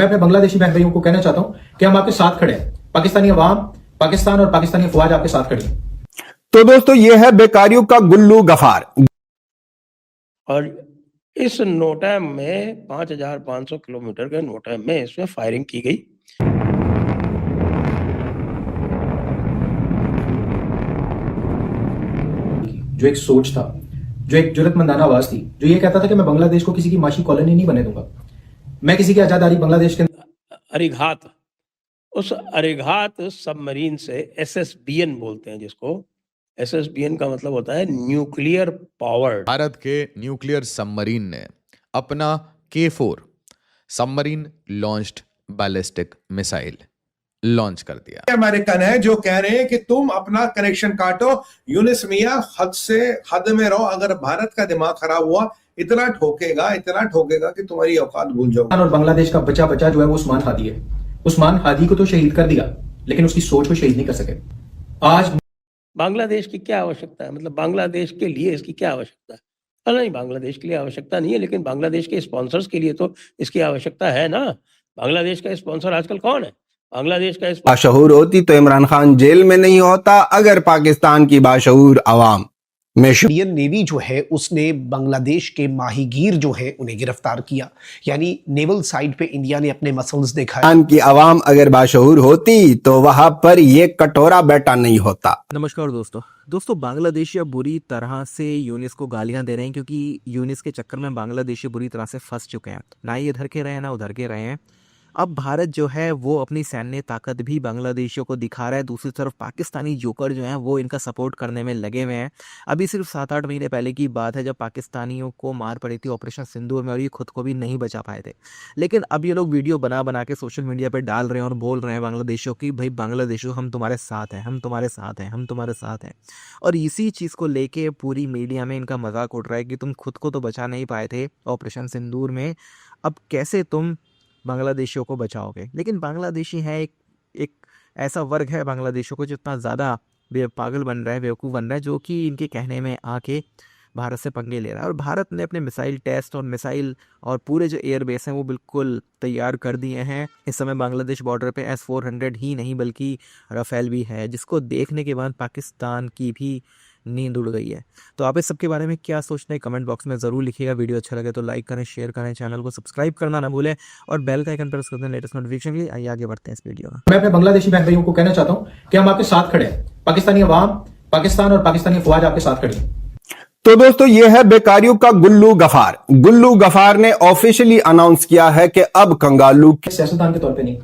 मैं अपने बांग्लादेशी बहन भाइयों को कहना चाहता हूं कि हम आपके साथ खड़े हैं। पाकिस्तानी अवाम, पाकिस्तान और पाकिस्तानी अफवाज आपके साथ खड़ी है। तो दोस्तों ये है बेकारियों का गुल्लू गफार। और इस नोटैम में 5,500 किलोमीटर के नोटैम में इसमें फायरिंग की गई। जो एक सोच था, जो एक जुर्रतमंदाना आवाज थी, जो ये कहता था कि मैं बांग्लादेश को किसी की माशी कॉलोनी नहीं बने दूंगा, मैं किसी की आजादारी बांग्लादेश के अरिघात, उस अरिघात सबमरीन से SSBN बोलते हैं जिसको। SSBN का मतलब होता है न्यूक्लियर पावर्ड। भारत के न्यूक्लियर सबमरीन ने अपना K4 submarine launched ballistic missile launch कर दिया। अमेरिकन है जो कह रहे हैं कि तुम अपना कनेक्शन काटो, यूनिस मियां हद से हद में रहो। अगर भारत का दिमाग खराब हुआ इतना ठोकेगा कि तुम्हारी औकात भूल जाओगे। और बांग्लादेश का बचा बचा जो है वो उस्मान हादी है। उस्मान हादी को तो शहीद कर दिया, लेकिन उसकी सोच को शहीद नहीं कर सके। आज बांग्लादेश की क्या आवश्यकता है, मतलब बांग्लादेश के लिए इसकी क्या आवश्यकता है? नहीं, बांग्लादेश के लिए आवश्यकता नहीं है, लेकिन बांग्लादेश के स्पॉन्सर्स के लिए तो इसकी आवश्यकता है ना। बांग्लादेश का स्पॉन्सर आजकल कौन है? बांग्लादेश का बाशऊर होती तो इमरान खान जेल में नहीं होता। अगर पाकिस्तान की बाशऊर अवाम में इंडियन नेवी जो है उसने बांग्लादेश के माहीगीर जो है उन्हें गिरफ्तार किया, यानी नेवल साइड पे इंडिया ने अपने मसल्स दिखाए। पाकिस्तान की अवाम अगर बाशऊर होती तो वहां पर ये कटोरा बेटा नहीं होता। नमस्कार दोस्तों बांग्लादेशी अब बुरी तरह से यूनिस को गालियां दे रहे हैं, क्योंकि यूनिस के चक्कर में बांग्लादेशी बुरी तरह से फंस चुके हैं। ना ये इधर के रहे हैं ना उधर के रहे हैं। अब भारत जो है वो अपनी सैन्य ताकत भी बांग्लादेशियों को दिखा रहा है। दूसरी तरफ पाकिस्तानी जोकर जो हैं वो इनका सपोर्ट करने में लगे हुए हैं। अभी सिर्फ 7-8 महीने पहले की बात है जब पाकिस्तानियों को मार पड़ी थी ऑपरेशन सिंदूर में, और ये खुद को भी नहीं बचा पाए थे। लेकिन अब ये लोग वीडियो बना बना के सोशल मीडिया पर डाल रहे हैं और बोल रहे हैं बांग्लादेशियों की, भाई बांग्लादेशियों हम तुम्हारे साथ हैं, हम तुम्हारे साथ हैं, हम तुम्हारे साथ हैं। और इसी चीज़ को लेके पूरी मीडिया में इनका मजाक उड़ रहा है कि तुम खुद को तो बचा नहीं पाए थे ऑपरेशन सिंदूर में, अब कैसे तुम बांग्लादेशियों को बचाओगे। लेकिन बांग्लादेशी है एक ऐसा वर्ग है बांग्लादेशियों को जो इतना ज़्यादा पागल बन रहा है, बेवकूफ़ बन रहा है, जो कि इनके कहने में आके भारत से पंगे ले रहा है। और भारत ने अपने मिसाइल टेस्ट और मिसाइल और पूरे जो एयरबेस हैं वो बिल्कुल तैयार कर दिए हैं। इस समय बांग्लादेश बॉर्डर पे S-400 ही नहीं बल्कि राफेल भी है, जिसको देखने के बाद पाकिस्तान की भी नींद उड़ गई है। तो आप इस सब के बारे में क्या सोचते हैं कमेंट बॉक्स में ज़रूर लिखिएगा। वीडियो अच्छा लगे तो लाइक करें, शेयर करें, चैनल को सब्सक्राइब करना ना भूलें और बेल का आइकन प्रेस कर दें लेटेस्ट नोटिफिकेशन के लिए। आइए आगे बढ़ते हैं इस वीडियो में। मैं अपने बांग्लादेशी बहन भाइयों को कहना चाहता हूं कि हम आपके साथ खड़े हैं। पाकिस्तानी अवाम, पाकिस्तान और पाकिस्तानी अफवाज आपके साथ खड़ी है। तो दोस्तों ये है बेकारियों का गुल्लू गफार। गुल्लू गफार ने ऑफिशियली अनाउंस किया है कि अब कंगालू सियासतदान के तौर पे नहीं,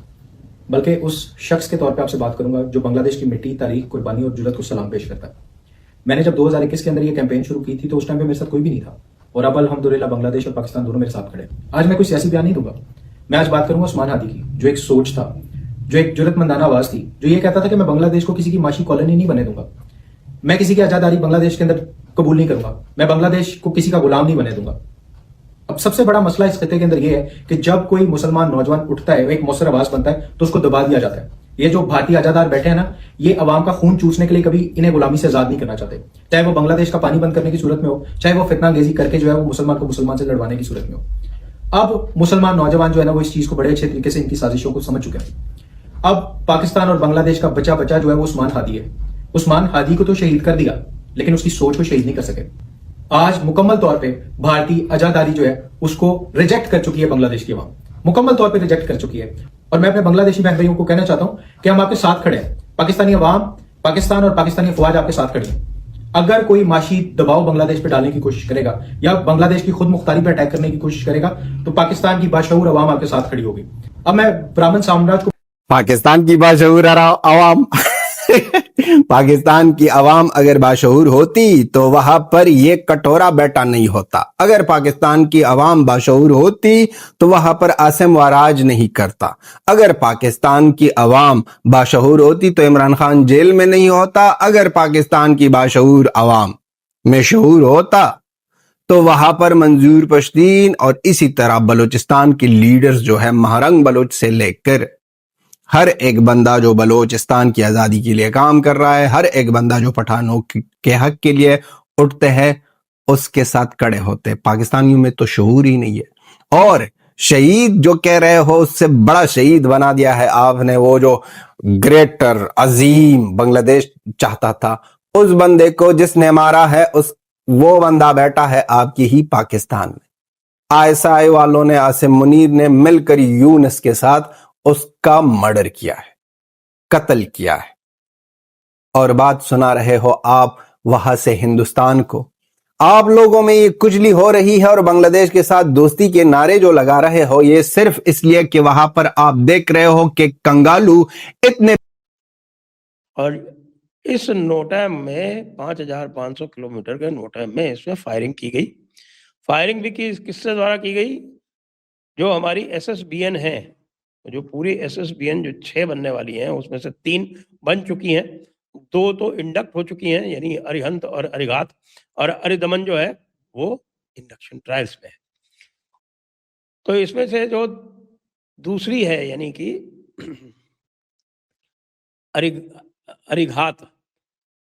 बल्कि उस शख्स के तौर पे आपसे बात करूंगा जो बांग्लादेश की मिट्टी, तारीख, कुर्बानी और जुर्रत को सलाम पेश करता है। मैंने जब 2021 के अंदर ये कैंपेन शुरू की थी तो उस टाइम पे मेरे साथ कोई भी नहीं था, और अब अल्हम्दुलिल्लाह बांग्लादेश और पाकिस्तान दोनों मेरे साथ खड़े हैं। आज मैं कोई सियासी बयान नहीं दूंगा, मैं आज बात करूंगा उस्मान हादी की, जो एक सोच था, जो एक जुर्रतमंदाना आवाज थी, जो ये कहता था कि मैं बांग्लादेश को किसी की माशी कॉलोनी नहीं बने दूंगा, मैं किसी की आजादारी बांग्लादेश के अंदर कबूल नहीं करूंगा, मैं बांग्लादेश को किसी का गुलाम नहीं बने दूंगा। अब सबसे बड़ा मसला इस खिते के अंदर यह है कि जब कोई मुसलमान नौजवान उठता है, एक मौसर आवाज बनता है, तो उसको दबा दिया जाता है। ये जो भारतीय आजादार बैठे हैं ना, ये अवाम का खून चूसने के लिए कभी इन्हें गुलामी से आजाद नहीं करना चाहते, चाहे वो बांग्लादेश का पानी बंद करने की सूरत में हो, चाहे वो फितनांगेजी करके जो है वो मुसलमान को मुसलमान से लड़वाने की सूरत में हो। अब मुसलमान नौजवान जो है ना वो इस चीज को बड़े अच्छे तरीके से इनकी साजिशों को समझ चुके हैं। अब पाकिस्तान और बांग्लादेश का बचा बचा जो है वो उस्मान हादी है। उस्मान हादी को तो शहीद कर दिया, लेकिन उसकी सोच को शहीद नहीं कर सके। आज मुकम्मल तौर पे भारतीय आजादारी जो है उसको रिजेक्ट कर चुकी है बांग्लादेश की अवाम, मुकम्मल तौर पे रिजेक्ट कर चुकी है। और मैं अपने बांग्लादेशी बहन भाइयों को कहना चाहता हूं कि हम आपके साथ खड़े हैं। पाकिस्तानी अवाम, पाकिस्तान और पाकिस्तानी अफवाज आपके साथ खड़ी है। अगर कोई माशी दबाव बांग्लादेश पे डालने की कोशिश करेगा या बांग्लादेश की खुद मुख्तारी पे अटैक करने की कोशिश करेगा तो पाकिस्तान की बाशऊर अवाम आपके साथ खड़ी होगी। अब मैं ब्राह्मण साम्राज्य को पाकिस्तान की बाशऊर अवाम पाकिस्तान की अवाम अगर बाशऊर होती तो वहां पर ये कटोरा बेटा नहीं होता। अगर पाकिस्तान की अवाम बाशऊर होती तो वहां पर आसिम वाराज नहीं करता। अगर पाकिस्तान की अवाम बाशऊर होती तो इमरान खान जेल में नहीं होता। अगर पाकिस्तान की बाशऊर अवाम में शऊर होता तो वहां पर मंजूर पश्तीन और इसी तरह बलूचिस्तान के लीडर्स जो है महारंग बलोच से लेकर हर एक बंदा जो बलोचिस्तान की आज़ादी के लिए काम कर रहा है, हर एक बंदा जो पठानों के हक के लिए उठते हैं उसके साथ खड़े होते हैं। पाकिस्तानियों में तो शऊर ही नहीं है। और शहीद जो कह रहे हो उससे बड़ा शहीद बना दिया है आपने। वो जो ग्रेटर अजीम बांग्लादेश चाहता था, उस बंदे को जिसने मारा है, उस वो बंदा बैठा है आपकी ही पाकिस्तान में। आईएसआई वालों ने, आसिम मुनीर ने मिलकर यूनुस के साथ उसका मर्डर किया है, कत्ल किया है। और बात सुना रहे हो आप वहां से हिंदुस्तान को। आप लोगों में ये कुचली हो रही है और बांग्लादेश के साथ दोस्ती के नारे जो लगा रहे हो, ये सिर्फ इसलिए कि वहां पर आप देख रहे हो कि कंगालू इतने। और इस नोटैम में 5,500 किलोमीटर के नोटैम में इसमें फायरिंग की गई। फायरिंग भी किससे द्वारा की गई? जो हमारी SSBN है, जो पूरी SSBN जो 6 बनने वाली हैं, उसमें से 3 बन चुकी हैं, 2 तो इंडक्ट हो चुकी हैं, यानी अरिहंत और अरिघात, और अरिदमन जो है वो इंडक्शन ट्रायल्स में है। तो इसमें से जो दूसरी है, यानी कि अरिघात,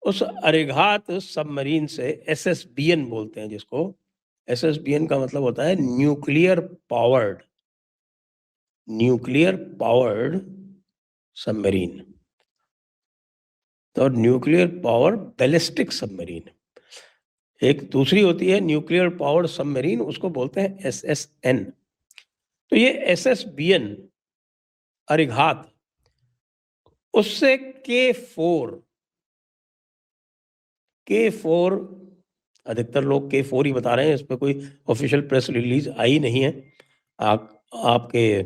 उस अरिघात सबमरीन से SSBN बोलते हैं जिसको। SSBN का मतलब होता है न्यूक्लियर पावर्ड सबमरीन, तो न्यूक्लियर पावर बैलिस्टिक सबमरीन। एक दूसरी होती है न्यूक्लियर पावर्ड सबमरीन, उसको बोलते हैं SSN। तो ये SSBN अरिघात, उससे K4 अधिकतर लोग K4 ही बता रहे हैं, इस पर कोई ऑफिशियल प्रेस रिलीज आई नहीं है। आपके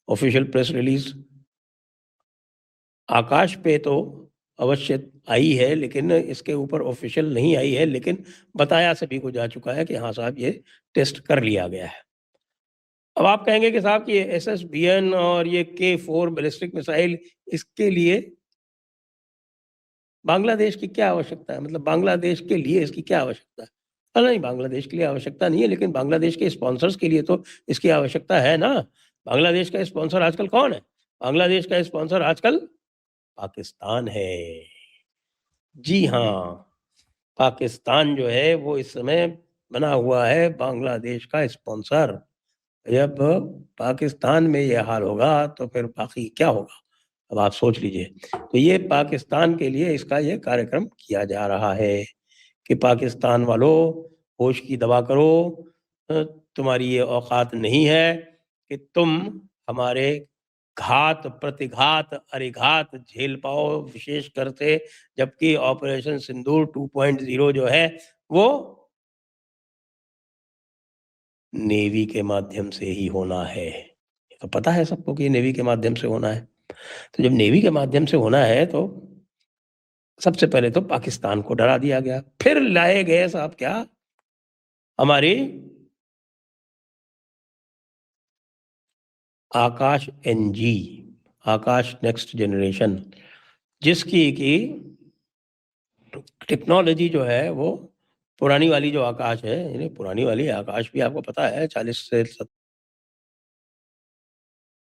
ऑफिशियल प्रेस रिलीज आकाश पे तो अवश्य आई है, लेकिन इसके ऊपर ऑफिशियल नहीं आई है, लेकिन बताया सभी को जा चुका है कि हाँ साहब ये टेस्ट कर लिया गया है। अब आप कहेंगे कि साहब कि ये SSBN और ये K4 बैलिस्टिक मिसाइल, इसके लिए बांग्लादेश की क्या आवश्यकता है? मतलब बांग्लादेश के लिए इसकी क्या आवश्यकता है? नहीं, बांग्लादेश के लिए आवश्यकता नहीं है, लेकिन बांग्लादेश के स्पॉन्सर्स के लिए तो इसकी आवश्यकता है ना। बांग्लादेश का स्पॉन्सर आजकल कौन है? बांग्लादेश का स्पॉन्सर आजकल पाकिस्तान है। जी हाँ, पाकिस्तान जो है वो इस समय बना हुआ है बांग्लादेश का स्पॉन्सर। जब पाकिस्तान में ये हाल होगा तो फिर बाकी क्या होगा? अब आप सोच लीजिए। तो ये पाकिस्तान के लिए इसका ये कार्यक्रम किया जा रहा है कि पाकिस्तान वालों, होश की दवा करो, तुम्हारी ये औकात नहीं है कि तुम हमारे घात प्रतिघात अरिघात झेल पाओ, विशेष कर से जबकि ऑपरेशन सिंदूर 2.0 जो है वो नेवी के माध्यम से ही होना है। ये तो पता है सबको कि नेवी के माध्यम से होना है। तो जब नेवी के माध्यम से होना है तो सबसे पहले तो पाकिस्तान को डरा दिया गया, फिर लाए गए साहब क्या, हमारी आकाश NG, आकाश नेक्स्ट जनरेशन, जिसकी की टेक्नोलॉजी जो है वो पुरानी वाली जो आकाश है, यानी पुरानी वाली आकाश भी आपको पता है 40 से